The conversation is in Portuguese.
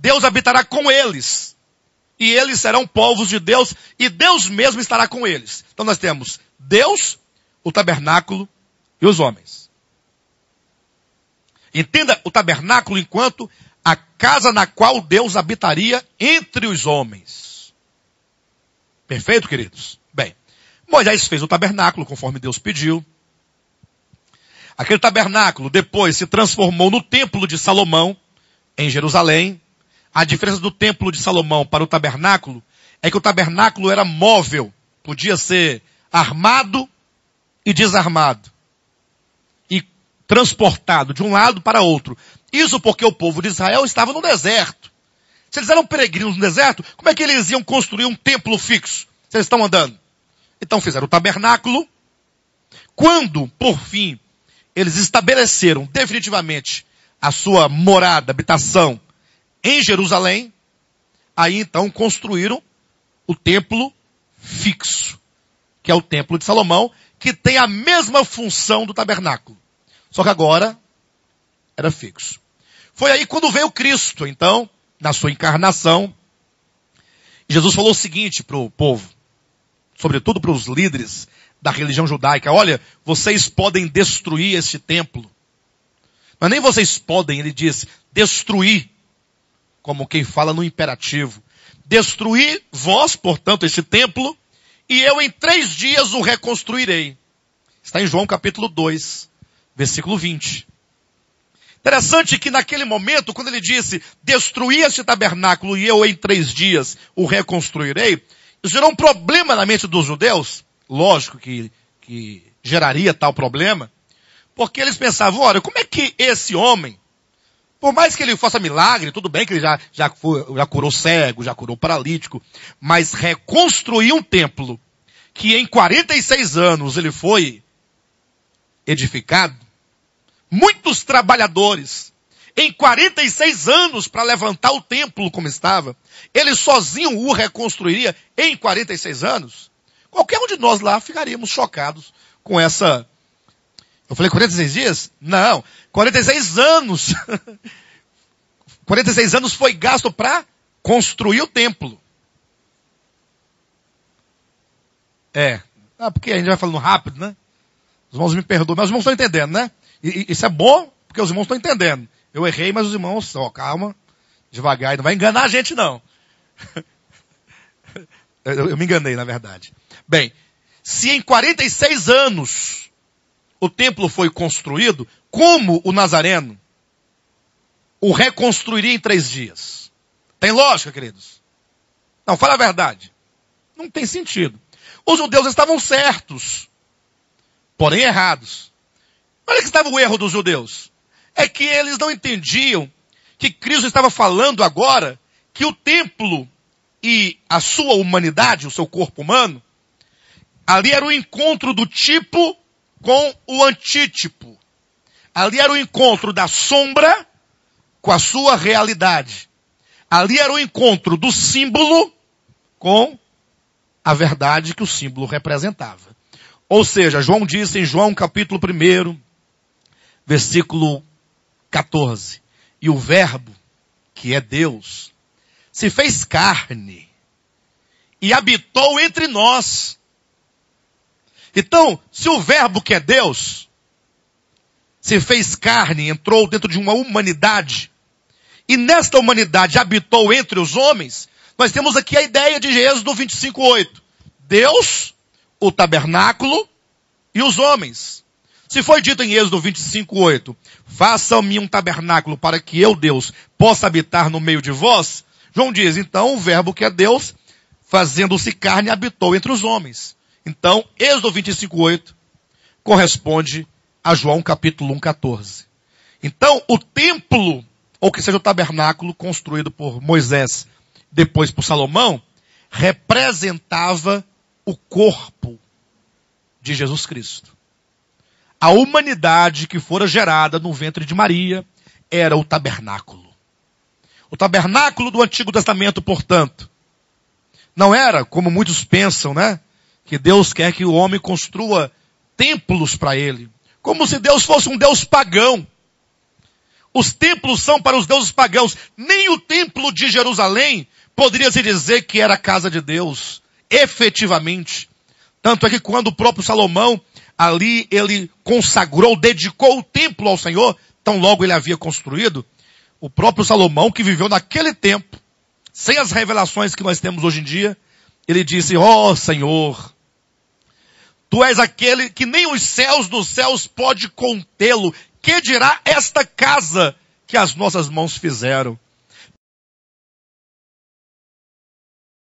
Deus habitará com eles. E eles serão povos de Deus, e Deus mesmo estará com eles. Então nós temos Deus, o tabernáculo e os homens. Entenda o tabernáculo enquanto a casa na qual Deus habitaria entre os homens. Perfeito, queridos? Bem, Moisés fez o tabernáculo conforme Deus pediu. Aquele tabernáculo depois se transformou no templo de Salomão, em Jerusalém. A diferença do templo de Salomão para o tabernáculo é que o tabernáculo era móvel, podia ser armado e desarmado, e transportado de um lado para outro. Isso porque o povo de Israel estava no deserto. Se eles eram peregrinos no deserto, como é que eles iam construir um templo fixo, se eles estão andando? Então fizeram o tabernáculo. Quando, por fim, eles estabeleceram definitivamente a sua morada, habitação, em Jerusalém, aí então construíram o templo fixo, que é o templo de Salomão, que tem a mesma função do tabernáculo. Só que agora era fixo. Foi aí quando veio Cristo, então, na sua encarnação, Jesus falou o seguinte para o povo, sobretudo para os líderes da religião judaica: olha, vocês podem destruir este templo. Mas nem vocês podem, ele disse, destruir, como quem fala no imperativo. Destruir vós, portanto, este templo, e eu em 3 dias o reconstruirei. Está em João capítulo 2, versículo 20. Interessante que naquele momento, quando ele disse, destruir este tabernáculo e eu em 3 dias o reconstruirei, isso gerou um problema na mente dos judeus. Lógico que geraria tal problema, porque eles pensavam, olha, como é que esse homem, por mais que ele faça milagre, tudo bem que ele já curou cego, já curou paralítico, mas reconstruir um templo que em 46 anos ele foi edificado, muitos trabalhadores, em 46 anos para levantar o templo como estava, ele sozinho o reconstruiria em 46 anos, qualquer um de nós lá ficaríamos chocados com essa... Eu falei 46 dias? Não, 46 anos. 46 anos foi gasto para construir o templo. Porque a gente vai falando rápido, né? Os irmãos me perdoam, mas os irmãos estão entendendo, né? E isso é bom, porque os irmãos estão entendendo. Eu errei, mas os irmãos, calma, devagar, não vai enganar a gente não. Eu me enganei, na verdade. Bem, se em 46 anos o templo foi construído, como o Nazareno o reconstruiria em 3 dias? Tem lógica, queridos? Não, fala a verdade. Não tem sentido. Os judeus estavam certos, porém errados. Olha que estava o erro dos judeus. É que eles não entendiam que Cristo estava falando agora que o templo e a sua humanidade, o seu corpo humano, ali era o encontro do tipo com o antítipo. Ali era o encontro da sombra com a sua realidade. Ali era o encontro do símbolo com a verdade que o símbolo representava. Ou seja, João disse em João capítulo 1, versículo 14, e o verbo, que é Deus, se fez carne e habitou entre nós. Então, se o verbo que é Deus se fez carne, entrou dentro de uma humanidade, e nesta humanidade habitou entre os homens, nós temos aqui a ideia de Êxodo 25:8. Deus, o tabernáculo e os homens. Se foi dito em Êxodo 25:8, façam-me um tabernáculo para que eu, Deus, possa habitar no meio de vós, João diz, então o verbo que é Deus, fazendo-se carne, habitou entre os homens. Então, Êxodo 25:8 corresponde a João capítulo 1:14. Então, o templo, ou que seja o tabernáculo construído por Moisés, depois por Salomão, representava o corpo de Jesus Cristo. A humanidade que fora gerada no ventre de Maria era o tabernáculo. O tabernáculo do Antigo Testamento, portanto, não era, como muitos pensam, né? Que Deus quer que o homem construa templos para ele. Como se Deus fosse um Deus pagão. Os templos são para os deuses pagãos. Nem o templo de Jerusalém poderia se dizer que era a casa de Deus, efetivamente. Tanto é que quando o próprio Salomão, ali ele consagrou, dedicou o templo ao Senhor, tão logo ele havia construído, o próprio Salomão, que viveu naquele tempo, sem as revelações que nós temos hoje em dia, ele disse, ó Senhor, tu és aquele que nem os céus dos céus pode contê-lo. Que dirá esta casa que as nossas mãos fizeram?